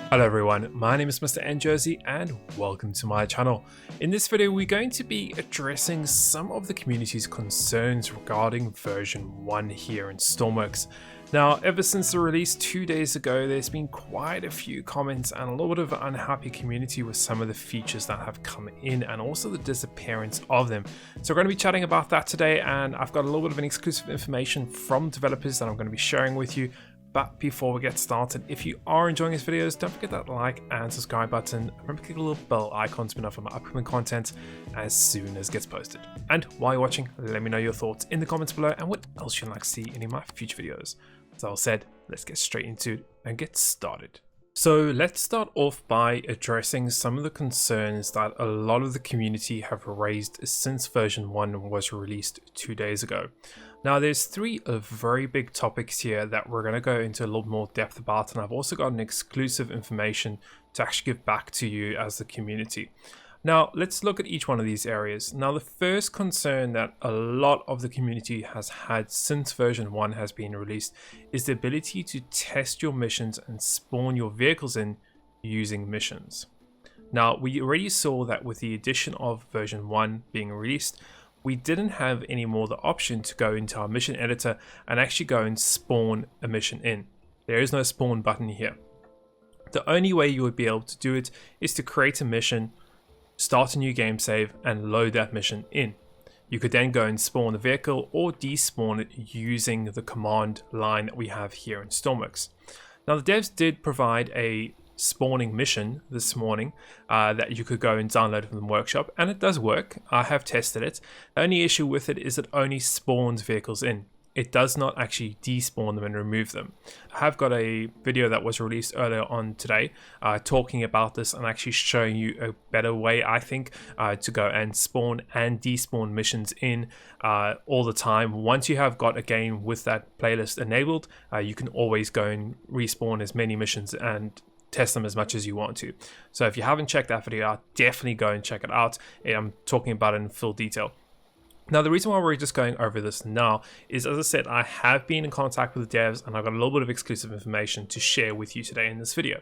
Hello everyone, my name is MrNJersey and welcome to my channel. In this video we're going to be addressing some of the community's concerns regarding version 1 here in Stormworks. Now, ever since the release 2 days ago, there's been quite a few comments and a little bit of an unhappy community with some of the features that have come in and also the disappearance of them. So we're going to be chatting about that today, and I've got a little bit of an exclusive information from developers that I'm going to be sharing with you. But before we get started, if you are enjoying these videos, don't forget that like and subscribe button. Remember to click the little bell icon to be notified of my upcoming content as soon as it gets posted. And while you're watching, let me know your thoughts in the comments below and what else you'd like to see in any of my future videos. So all said, let's get straight into it and get started. So let's start off by addressing some of the concerns that a lot of the community have raised since version 1 was released 2 days ago. Now there's three very big topics here that we're going to go into a little more depth about, and I've also got an exclusive information to actually give back to you as the community. Now let's look at each one of these areas. Now the first concern that a lot of the community has had since version 1 has been released is the ability to test your missions and spawn your vehicles in using missions. Now we already saw that with the addition of version 1 being released, we didn't have any more the option to go into our mission editor and actually go and spawn a mission in. There is no spawn button here. The only way you would be able to do it is to create a mission, start a new game save, and load that mission in. You could then go and spawn the vehicle or despawn it using the command line that we have here in Stormworks. Now the devs did provide a spawning mission this morning that you could go and download from the workshop, and it does work. I have tested it. The only issue with it is it only spawns vehicles in. It does not actually despawn them and remove them. I have got a video that was released earlier on today talking about this and actually showing you a better way, I think, to go and spawn and despawn missions in all the time. Once you have got a game with that playlist enabled, you can always go and respawn as many missions and test them as much as you want to. So if you haven't checked that video out, definitely go and check it out. I'm talking about it in full detail. Now, the reason why we're just going over this now is, as I said, I have been in contact with the devs and I've got a little bit of exclusive information to share with you today in this video.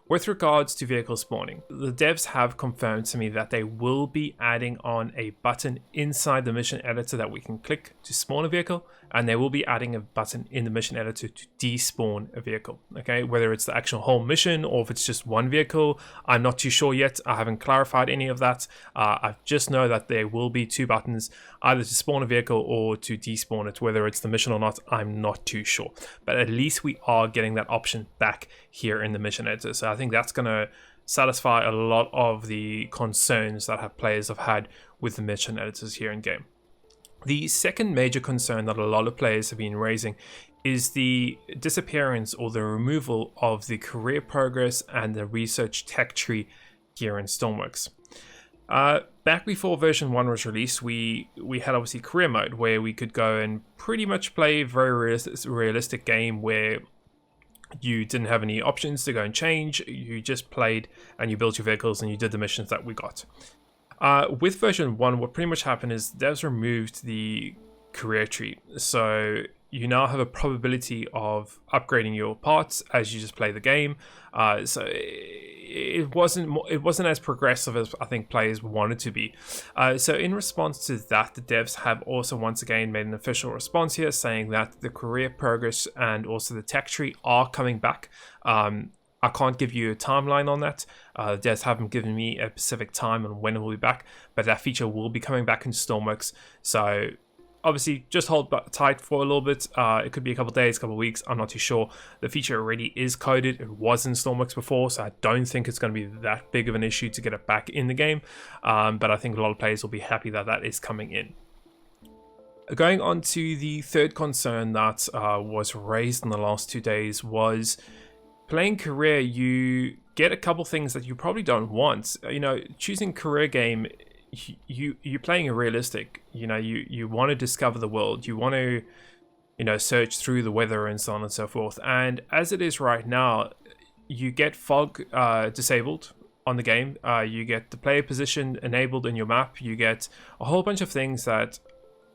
With regards to vehicle spawning, the devs have confirmed to me that they will be adding on a button inside the mission editor that we can click to spawn a vehicle, and they will be adding a button in the mission editor to despawn a vehicle. Okay, whether it's the actual whole mission or if it's just one vehicle, I'm not too sure yet. I haven't clarified any of that. I just know that there will be two buttons, either to spawn a vehicle or to despawn it. Whether it's the mission or not, I'm not too sure. But at least we are getting that option back here in the mission editor. So I think that's going to satisfy a lot of the concerns that players have had with the mission editors here in game. The second major concern that a lot of players have been raising is the disappearance or the removal of the career progress and the research tech tree here in Stormworks. Back before version 1 was released, we had obviously career mode where we could go and pretty much play a very realistic game where you didn't have any options to go and change. You just played and you built your vehicles and you did the missions that we got. With version 1, what pretty much happened is devs removed the career tree. So you now have a probability of upgrading your parts as you just play the game. So it wasn't as progressive as I think players wanted to be. So in response to that, the devs have also once again made an official response here saying that the career progress and also the tech tree are coming back. I can't give you a timeline on that. The devs haven't given me a specific time on when it will be back, but that feature will be coming back in Stormworks. So obviously, just hold tight for a little bit. It could be a couple of days, a couple of weeks. I'm not too sure. The feature already is coded. It was in Stormworks before, so I don't think it's going to be that big of an issue to get it back in the game. But I think a lot of players will be happy that that is coming in. Going on to the third concern that was raised in the last 2 days was playing career. You get a couple things that you probably don't want. You know, choosing career game, you're playing a realistic, you want to discover the world, you want to search through the weather and so on and so forth. And as it is right now, you get fog disabled on the game, you get the player position enabled in your map, you get a whole bunch of things that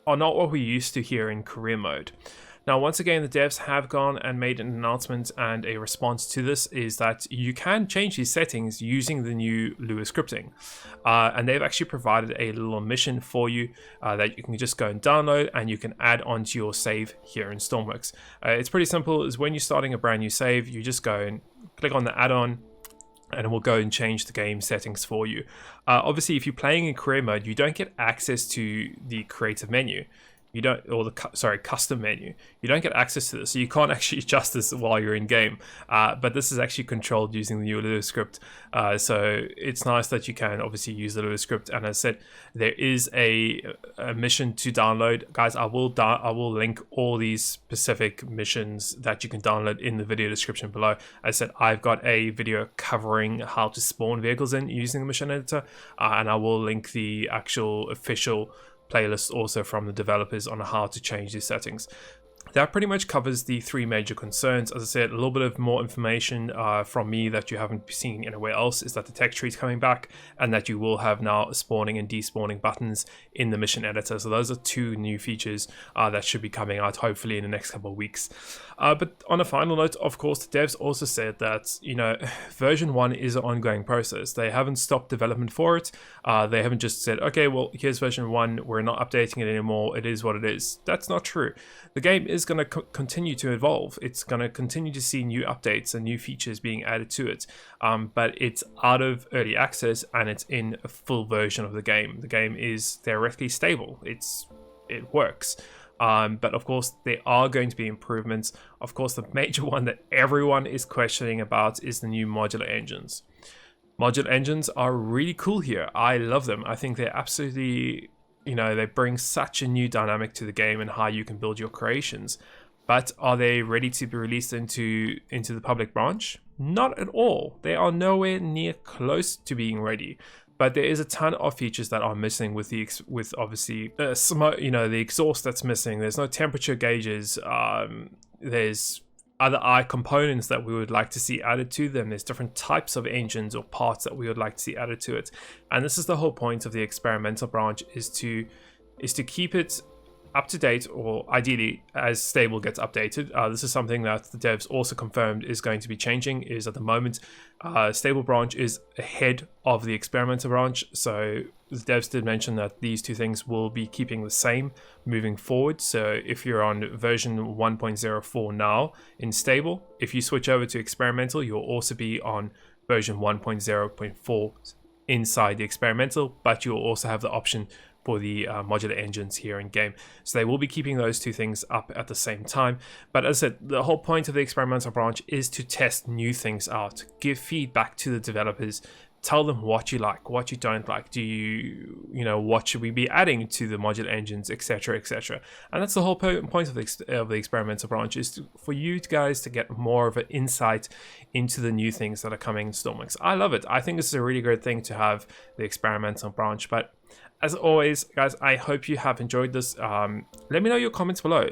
are not what we used to here in career mode. Now, once again, the devs have gone and made an announcement, and a response to this is that you can change these settings using the new Lua scripting. And they've actually provided a little mission for you that you can just go and download, and you can add onto your save here in Stormworks. It's pretty simple. Is when you're starting a brand new save, you just go and click on the add-on, and it will go and change the game settings for you. Obviously, if you're playing in career mode, you don't get access to the creative menu. You don't, or the custom menu. You don't get access to this, so you can't actually adjust this while you're in game. But this is actually controlled using the new Lua script. So it's nice that you can obviously use the Lua script. And as I said, there is a mission to download, guys. I will link all these specific missions that you can download in the video description below. As I said, I've got a video covering how to spawn vehicles in using the mission editor, and I will link the actual official playlist also from the developers on how to change these settings. That pretty much covers the three major concerns. As I said, a little bit of more information from me that you haven't seen anywhere else is that the tech tree is coming back, and that you will have now spawning and despawning buttons in the mission editor. So those are two new features that should be coming out hopefully in the next couple of weeks. But on a final note, of course, the devs also said that, you know, version 1 is an ongoing process. They haven't stopped development for it. They haven't just said, okay, well, here's version 1, we're not updating it anymore, it is what it is. That's not true. The game is going to continue to evolve. It's going to continue to see new updates and new features being added to it. But it's out of early access, and it's in a full version of the game. The game is theoretically stable. It works. But of course, there are going to be improvements. Of course, the major one that everyone is questioning about is the new modular engines. Modular engines are really cool here. I love them. I think they're absolutely, you know, they bring such a new dynamic to the game and how you can build your creations. But are they ready to be released into the public branch? Not at all. They are nowhere near close to being ready. But there is a ton of features that are missing with obviously the exhaust that's missing. There's no temperature gauges. There's other eye components that we would like to see added to them. There's different types of engines or parts that we would like to see added to it. And this is the whole point of the experimental branch, is to keep it up to date, or ideally as stable gets updated. This is something that the devs also confirmed is going to be changing. Is at the moment stable branch is ahead of the experimental branch, so the devs did mention that these two things will be keeping the same moving forward. So if you're on version 1.04 now in stable, if you switch over to experimental, you'll also be on version 1.0.4 inside the experimental, but you'll also have the option for the modular engines here in game. So they will be keeping those two things up at the same time. But as I said, the whole point of the experimental branch is to test new things out, give feedback to the developers, tell them what you like, what you don't like. What should we be adding to the modular engines, etc., etc. And that's the whole point of the experimental branch, is for you guys to get more of an insight into the new things that are coming in Stormworks. I love it. I think this is a really great thing to have the experimental branch. But as always, guys, I hope you have enjoyed this. Let me know your comments below.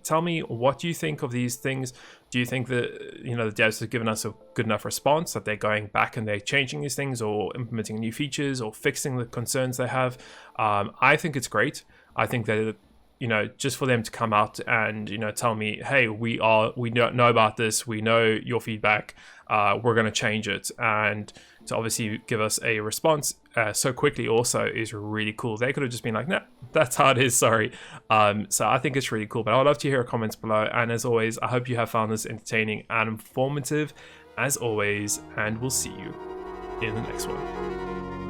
Tell me what you think of these things. Do you think that the devs have given us a good enough response, that they're going back and they're changing these things, or implementing new features, or fixing the concerns they have? I think it's great. I think that just for them to come out and tell me, hey, we know about this, we know your feedback, we're going to change it, and to obviously give us a response so quickly also is really cool. They could have just been like, nah, that's how it is, sorry. So I think it's really cool. But I would love to hear your comments below, and as always, I hope you have found this entertaining and informative as always, and we'll see you in the next one.